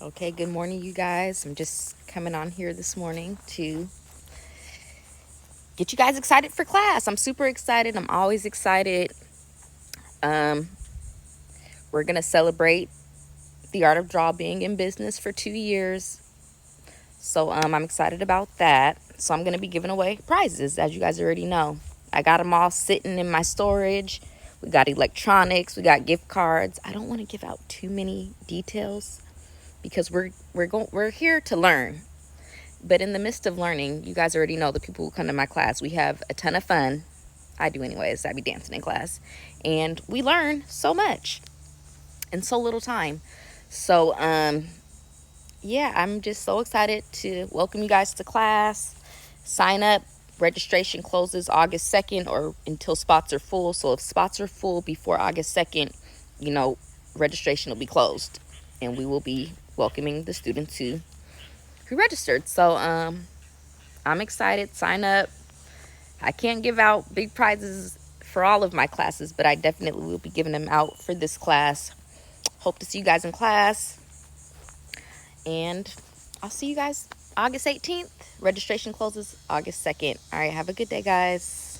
Okay, good morning, you guys. I'm just coming on here this morning to get you guys excited for class. I'm super excited. I'm always excited. Um, we're going to celebrate the art of draw being in business for 2 years. So I'm excited about that. So I'm going to be giving away prizes, as you guys already know. I got them all sitting in my storage. We got electronics. We got gift cards. I don't want to give out too many details because we're here to learn. But in the midst of learning, you guys already know the people who come to my class. We have a ton of fun. I do anyways. I be dancing in class. And we learn so much in so little time. So, yeah, I'm just so excited to welcome you guys to class. Sign up. Registration closes August 2nd or until spots are full. So if spots are full before August 2nd, you know, registration will be closed. And we will be welcoming the students who registered. So, I'm excited. Sign up. I can't give out big prizes for all of my classes, but I definitely will be giving them out for this class. Hope to see you guys in class. And I'll see you guys August 18th. Registration closes August 2nd. All right, have a good day, guys.